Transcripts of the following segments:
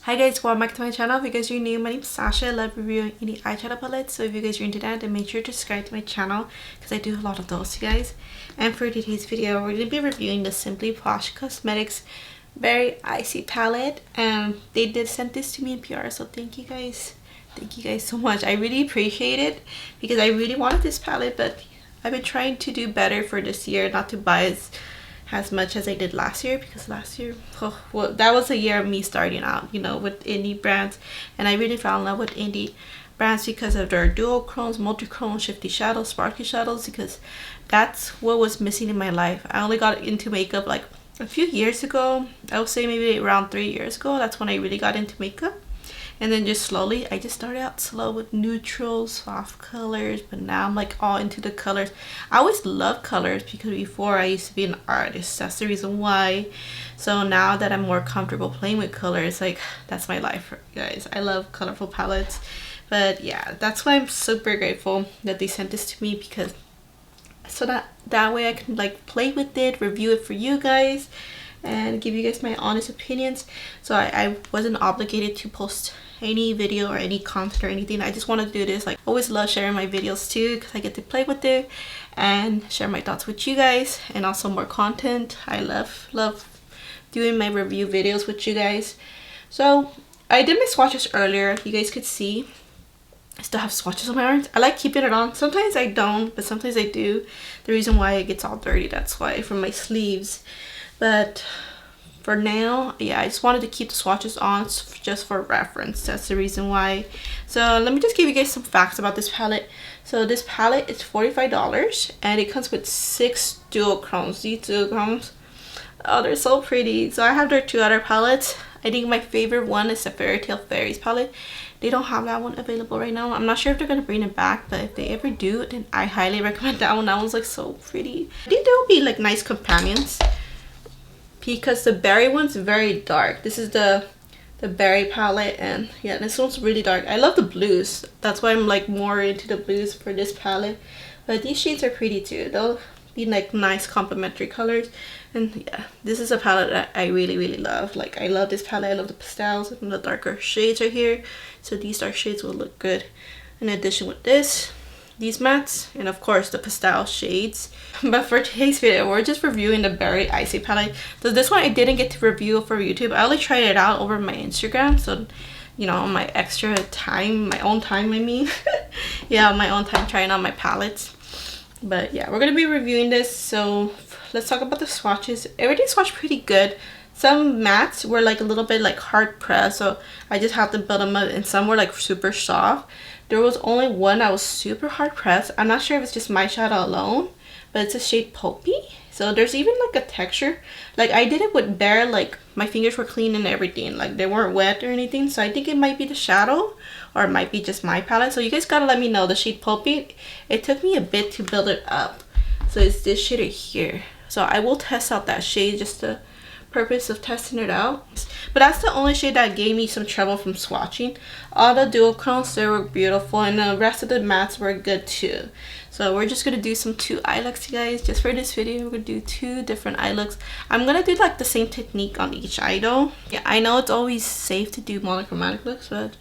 Hi guys, welcome back to my channel. If you guys are new, my name is Sasha. I love reviewing indie eyeshadow palettes. So if you guys are into that, then make sure to subscribe to my channel because I do a lot of those, you guys. And for today's video, we're going to be reviewing the Simply Posh Cosmetics Berry Icy palette. And they did send this to me in PR, so thank you guys. Thank you guys so much. I really appreciate it because I really wanted this palette, but I've been trying to do better for this year, not to buy as much as I did last year, because last year, oh, well, that was a year of me starting out, you know, with indie brands, and I really fell in love with indie brands because of their duochromes, multichromes, shifty shadows, sparkly shadows, because that's what was missing in my life. I only got into makeup like a few years ago. I would say maybe around 3 years ago. That's when I really got into makeup. And then just slowly, I just started out slow with neutrals, soft colors, but now I'm like all into the colors. I always loved colors because before I used to be an artist. That's the reason why. So now that I'm more comfortable playing with colors, like that's my life, guys. I love colorful palettes. But yeah, that's why I'm super grateful that they sent this to me, because so that way I can like play with it, review it for you guys, and give you guys my honest opinions. So I wasn't obligated to post any video or any content or anything. I just want to do this. Like, I always love sharing my videos too because I get to play with it and share my thoughts with you guys, and also more content. I love doing my review videos with you guys. So I did my swatches earlier. You guys could see I still have swatches on my arms. I like keeping it on. Sometimes I don't, but sometimes I do. The reason why it gets all dirty, that's why, from my sleeves. But for now, yeah, I just wanted to keep the swatches on just for reference. That's the reason why. So let me just give you guys some facts about this palette. So this palette is $45 and it comes with 6 duochromes. These duochromes, oh, they're so pretty. So I have their 2 other palettes. I think my favorite one is the Fairy Tale Fairies palette. They don't have that one available right now. I'm not sure if they're gonna bring it back, but if they ever do, then I highly recommend that one. That one's like so pretty. I think they'll be like nice companions, because the berry one's very dark. This is the berry palette, and yeah, this one's really dark. I love the blues. That's why I'm like more into the blues for this palette. But these shades are pretty too. They'll be like nice complementary colors. And yeah, this is a palette that I really love. Like, I love this palette. I love the pastels and the darker shades right here. So these dark shades will look good in addition with this, these mattes, and of course the pastel shades. But for today's video, we're just reviewing the Berry Icy palette. So this one I didn't get to review for YouTube. I only tried it out over my Instagram, so you know, on my extra time, my own time, I mean. Yeah, my own time trying out my palettes. But yeah, we're gonna be reviewing this. So let's talk about the swatches. Everything swatched pretty good. Some mattes were like a little bit like hard pressed, so I just have to build them up, and some were like super soft. There was only one that was super hard pressed. I'm not sure if it's just my shadow alone, but it's a shade Poppy. So there's even like a texture. Like, I did it with bare, like my fingers were clean and everything. Like, they weren't wet or anything. So I think it might be the shadow, or it might be just my palette. So you guys gotta let me know. The shade Poppy, it took me a bit to build it up. So it's this shade right here. So I will test out that shade, just the purpose of testing it out. But that's the only shade that gave me some trouble from swatching. All the duochromes, they were beautiful, and the rest of the mattes were good too. So we're just gonna do some 2 eye looks, you guys. Just for this video, we're gonna do 2 different eye looks. I'm gonna do like the same technique on each eye though. Yeah, I know it's always safe to do monochromatic looks, but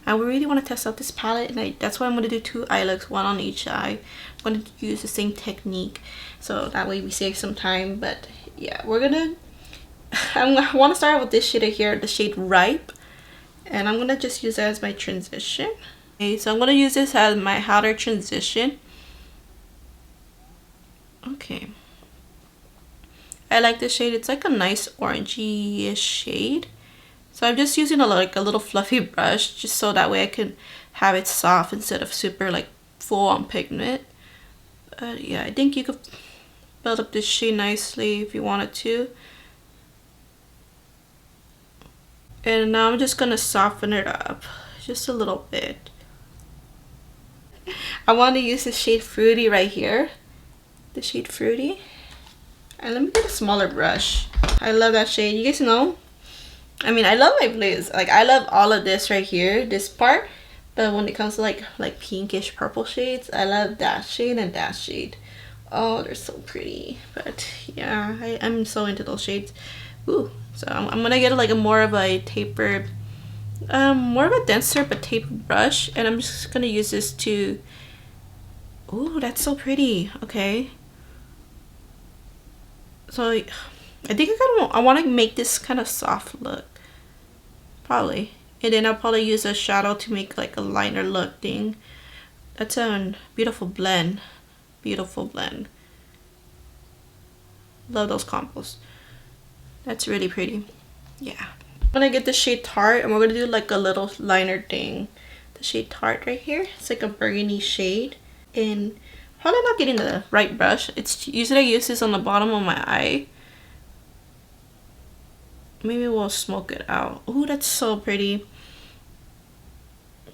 I really want to test out this palette, and that's why I'm gonna do 2 eye looks, 1 on each eye. I'm gonna use the same technique, so that way we save some time. But yeah, we're gonna I want to start out with this shade right here, the shade Ripe, and I'm gonna just use that as my transition. Okay, so I'm gonna use this as my outer transition. Okay, I like this shade. It's like a nice orangey-ish shade. So I'm just using a little fluffy brush, just so that way I can have it soft instead of super like full on pigment. Yeah, I think you could build up this shade nicely if you wanted to. And now I'm just gonna soften it up just a little bit. I want to use the shade Fruity right here, the shade Fruity. And let me get a smaller brush. I love that shade. You guys know, I mean, I love my blues. Like, I love all of this right here, this part. But when it comes to like pinkish purple shades, I love that shade and that shade. Oh, they're so pretty. But yeah, I'm so into those shades. Ooh, so I'm gonna get like a more of a tapered more of a denser but tapered brush, and I'm just gonna use this to, oh, that's so pretty. Okay, so I think I want to make this kind of soft look, probably, and then I'll probably use a shadow to make like a liner look thing. That's a beautiful blend. Beautiful blend. Love those combos. That's really pretty. Yeah. I'm gonna get the shade Tart, and we're gonna do like a little liner thing. The shade Tart right here. It's like a burgundy shade, and probably not getting the right brush. It's usually I use this on the bottom of my eye. Maybe we'll smoke it out. Oh, that's so pretty.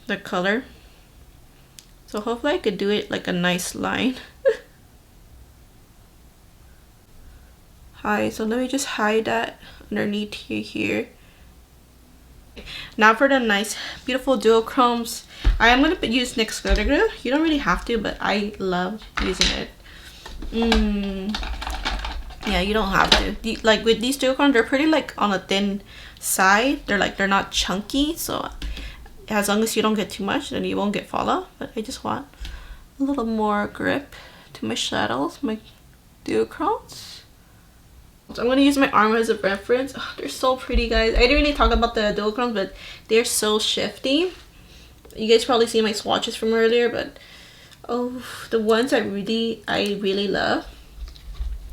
The color. So hopefully I could do it like a nice line. Hi, so let me just hide that underneath here. Now for the nice beautiful duochromes. I am going to use NYX glitter glue. You don't really have to, but I love using it. Yeah, you don't have to. Like with these duochromes, they're pretty like on a thin side. They're not chunky, so as long as you don't get too much, then you won't get fallout. But I just want a little more grip to my shadows, my duochromes. So I'm going to use my arm as a reference. Oh, they're so pretty, guys. I didn't really talk about the duochromes, but they're so shifty. You guys probably see my swatches from earlier, but oh, the ones I really love.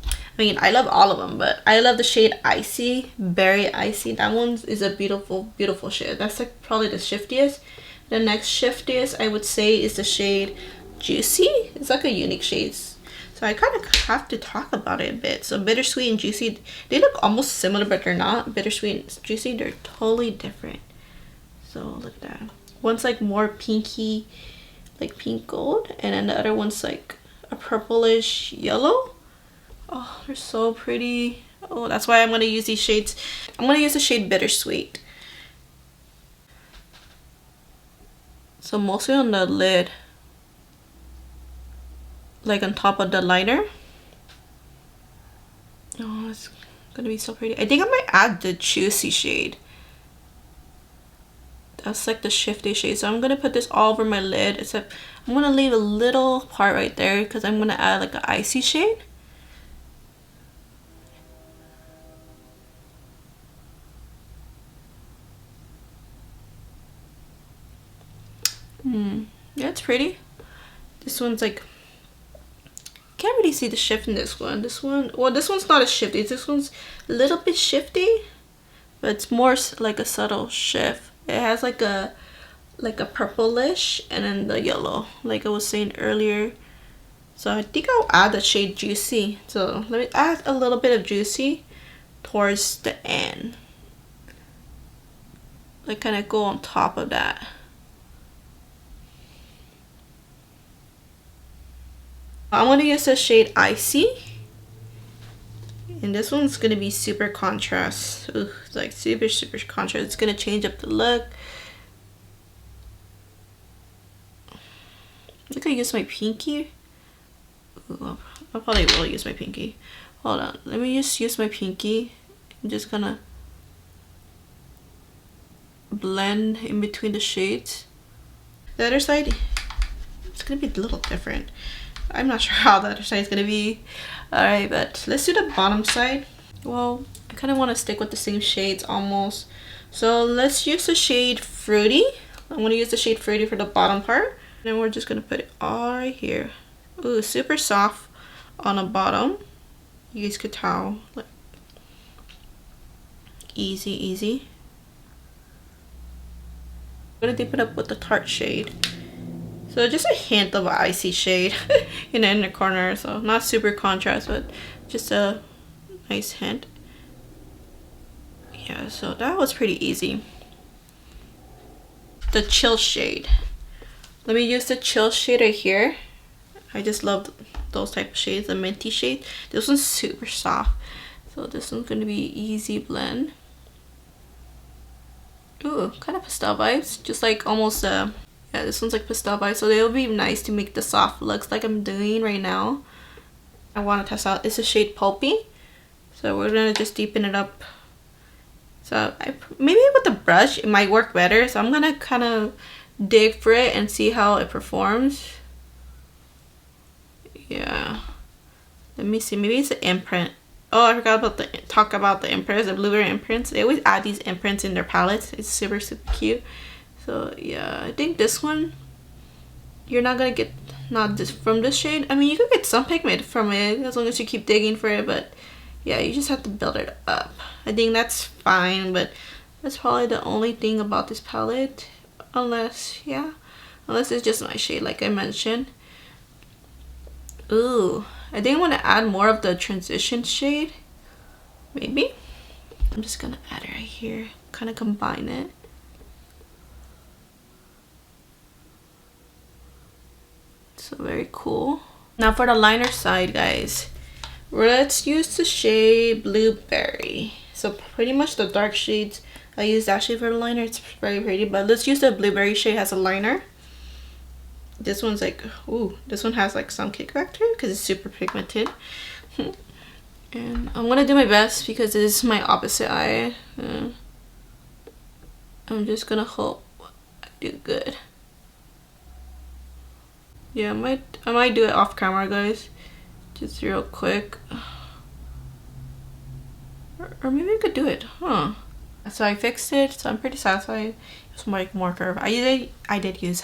I mean, I love all of them, but I love the shade Icy, Berry Icy. That one is a beautiful, beautiful shade. That's like probably the shiftiest. The next shiftiest I would say is the shade Juicy. It's like a unique shade. So I kind of have to talk about it a bit. So Bittersweet and Juicy, they look almost similar, but they're not. Bittersweet and Juicy, they're totally different. So look at that. One's like more pinky, like pink gold, and then the other one's like a purplish yellow. Oh, they're so pretty. Oh, that's why I'm going to use these shades. I'm going to use the shade Bittersweet. So mostly on the lid, like on top of the liner. Oh, it's gonna be so pretty. I think I might add the Juicy shade. That's like the shifty shade. So I'm gonna put this all over my lid, except I'm gonna leave a little part right there because I'm gonna add like an icy shade. Yeah, it's pretty. This one's like, can't really see the shift in this one. This one's not as shifty. This one's a little bit shifty, but it's more like a subtle shift. It has like a purplish and then the yellow, like I was saying earlier. So I think I'll add the shade Juicy. So let me add a little bit of Juicy towards the end. Like kind of go on top of that. I want to use the shade Icy, and this one's gonna be super contrast. Ooh, it's like super contrast. It's gonna change up the look. I think I use my pinky. Ooh, I probably will use my pinky. Hold on, let me just use my pinky. I'm just gonna blend in between the shades. The other side, it's gonna be a little different. I'm not sure how the other side is gonna be. Alright, but let's do the bottom side. Well, I kind of want to stick with the same shades almost. So let's use the shade Fruity. I'm gonna use the shade Fruity for the bottom part. And then we're just gonna put it all right here. Ooh, super soft on the bottom. You guys could tell, like, easy. I'm gonna dip it up with the Tarte shade. So just a hint of an icy shade in the inner corner. So not super contrast, but just a nice hint. Yeah, so that was pretty easy. The Chill shade. Let me use the Chill shade right here. I just love those type of shades, the minty shade. This one's super soft. So this one's gonna be easy blend. Ooh, kind of pastel vibes. Just like almost yeah, this one's like pastel vibes, so they'll be nice to make the soft looks like I'm doing right now. I want to test out. It's a shade Pulpy, so we're gonna just deepen it up So maybe with the brush it might work better. So I'm gonna kind of dig for it and see how it performs. Yeah. Let me see. Maybe it's an imprint. Oh, I forgot about talk about the imprints, the blueberry imprints. They always add these imprints in their palettes. It's super cute. So yeah, I think this one you're not gonna get not this from this shade. I mean, you could get some pigment from it as long as you keep digging for it, but yeah, you just have to build it up. I think that's fine, but that's probably the only thing about this palette, unless it's just my shade like I mentioned. Ooh, I think I want to add more of the transition shade, maybe. I'm just gonna add it right here, kind of combine it. So very cool. Now for the liner side, guys, let's use the shade Blueberry. So pretty much the dark shades, I use that shade for the liner. It's very pretty, but let's use the Blueberry shade as a liner. This one's like, ooh, this one has like some kickback to it because it's super pigmented. And I'm gonna do my best because this is my opposite eye. I'm just gonna hope I do good. Yeah, I might do it off camera, guys, just real quick. Or maybe I could do it, huh? So I fixed it, so I'm pretty satisfied. It's more curve. I did use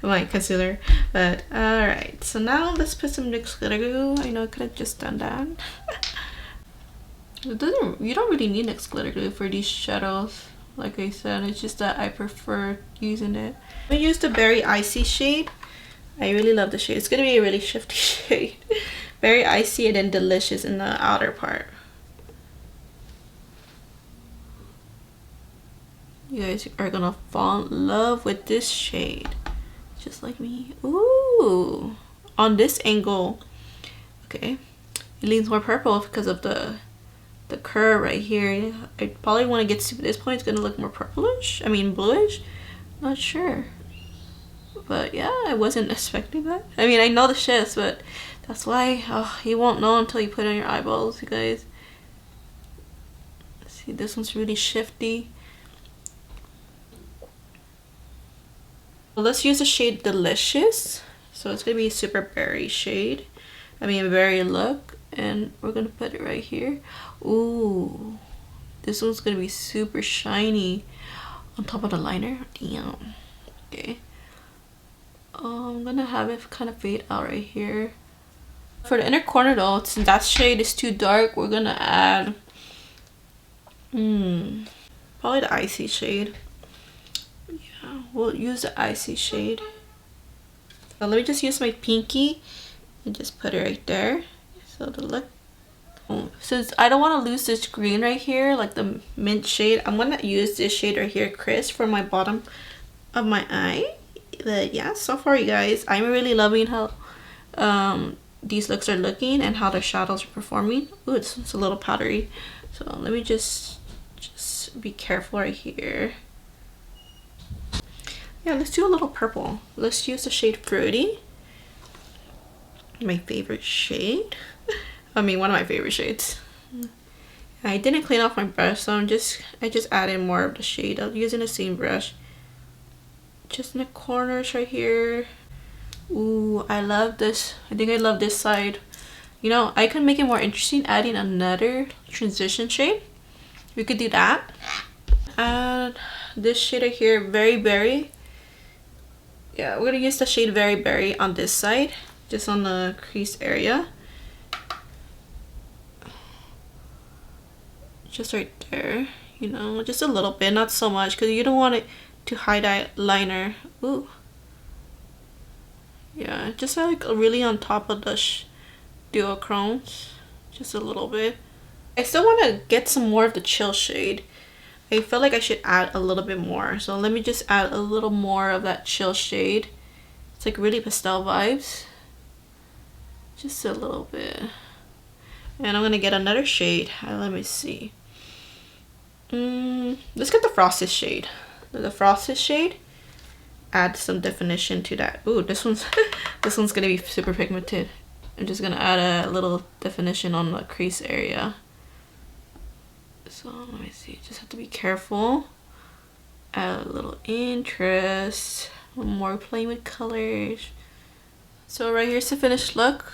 my concealer, but all right. So now let's put some NYX glitter glue. I know I could have just done that. You don't really need NYX glitter glue for these shadows. Like I said, it's just that I prefer using it. I'm gonna use the Berry Icy shade. I really love the shade. It's gonna be a really shifty shade. Very icy and then delicious in the outer part. You guys are gonna fall in love with this shade, just like me. Ooh, on this angle, okay, it leans more purple because of the curve right here. I probably want to get to this point. It's gonna look more purplish. I mean bluish. Not sure. But yeah, I wasn't expecting that. I mean, I know the shifts, but that's why you won't know until you put it on your eyeballs, you guys. See, this one's really shifty. Well, let's use the shade Delicious. So it's gonna be a super berry shade. I mean, berry look, and we're gonna put it right here. Ooh, this one's gonna be super shiny on top of the liner. Damn. Okay. I'm gonna have it kind of fade out right here. For the inner corner though, since that shade is too dark, we're gonna add probably the icy shade. Yeah, we'll use the icy shade. So let me just use my pinky and just put it right there. So the look. Since I don't want to lose this green right here, like the mint shade, I'm gonna use this shade right here, Crisp, for my bottom of my eye. But yeah, so far you guys, I'm really loving how these looks are looking and how the shadows are performing. Ooh, it's a little powdery, so let me just be careful right here. Yeah, let's do a little purple. Let's use the shade Fruity, my favorite shade. I mean, one of my favorite shades. I didn't clean off my brush, so I just added more of the shade. I'm using the same brush, just in the corners right here. Ooh, I love this. I think I love this side. You know, I could make it more interesting adding another transition shade. We could do that. Add this shade right here, Very Berry. Yeah, we're gonna use the shade Very Berry on this side, just on the crease area. Just right there, you know, just a little bit, not so much, because you don't want it to hide that liner. Ooh. Yeah, just like really on top of the duochromes, just a little bit. I still want to get some more of the chill shade. I feel like I should add a little bit more, so let me just add a little more of that chill shade. It's like really pastel vibes, just a little bit. And I'm gonna get another shade. Let me see. Let's get the Frosted shade. The Frosted shade, add some definition to that. Ooh, this one's this one's gonna be super pigmented. I'm just gonna add a little definition on the crease area. So let me see, just have to be careful. Add a little interest, more playing with colors. So right here's the finished look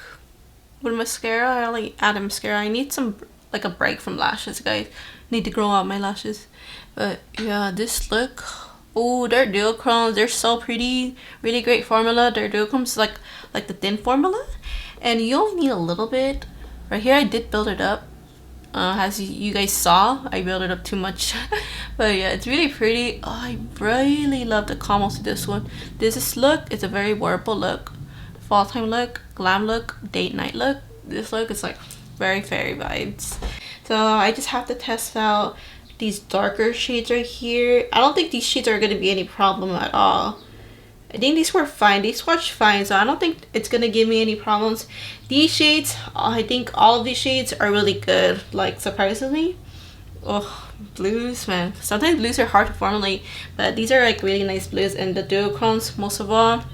with mascara. I only add a mascara. I need some like a break from lashes, guys. Need to grow out my lashes. But yeah, this look. Oh, their duochromes, they're so pretty. Really great formula. Their duochromes like the thin formula, and you only need a little bit. Right here I did build it up. As you guys saw, I built it up too much. But yeah, it's really pretty. Oh, I really love the combos to this one. This look is a very wearable look, fall time look, glam look, date night look. This look is like very fairy vibes. So I just have to test out these darker shades right here. I don't think these shades are going to be any problem at all. I think these were fine. These swatched fine, so I don't think it's gonna give me any problems. These shades, I think all of these shades are really good, like surprisingly. Oh, blues, man. Sometimes blues are hard to formulate, but these are like really nice blues, and the duochromes, most of all,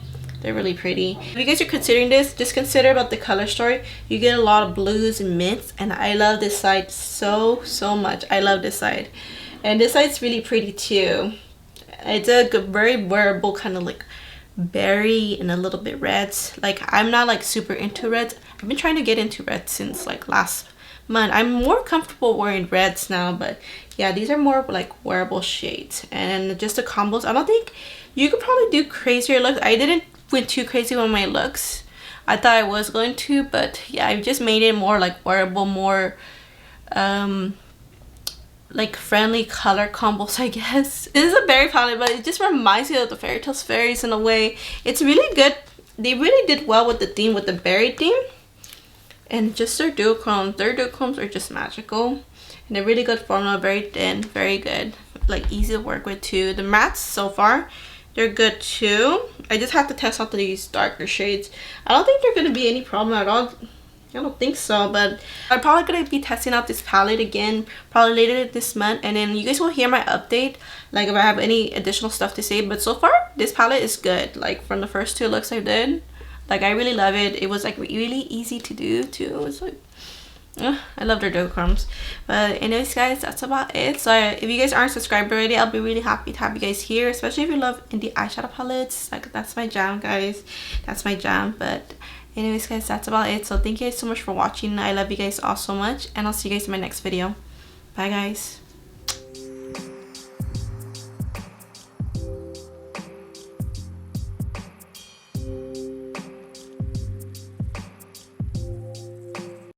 they're really pretty. If you guys are considering this, just consider about the color story. You get a lot of blues and mints, and I love this side so much. I love this side, and this side's really pretty too. It's a good, very wearable kind of like berry and a little bit reds. Like I'm not like super into reds. I've been trying to get into reds since like last month. I'm more comfortable wearing reds now, but yeah, these are more like wearable shades. And just the combos, I don't think you could probably do crazier looks. I didn't went too crazy with my looks. I thought I was going to, but yeah, I just made it more like wearable, more like friendly color combos, I guess. This is a berry palette, but it just reminds me of the Fairy Tales Fairies in a way. It's really good. They really did well with the theme, with the berry theme. And just their duochromes are just magical. And they're really good formula, very thin, very good. Like easy to work with too. The mattes so far, they're good too. I just have to test out these darker shades. I don't think they're gonna be any problem at all. I don't think so, but I'm probably going to be testing out this palette again probably later this month, and then you guys will hear my update, like if I have any additional stuff to say. But so far this palette is good, like from the first two looks I did. Like I really love it. It was like really easy to do too. It's like I love their duochromes. But anyways guys, that's about it. So if you guys aren't subscribed already, I'll be really happy to have you guys here, especially if you love indie eyeshadow palettes. Like that's my jam, guys. That's my jam. But anyways guys, that's about it. So thank you guys so much for watching. I love you guys all so much, and I'll see you guys in my next video. Bye guys.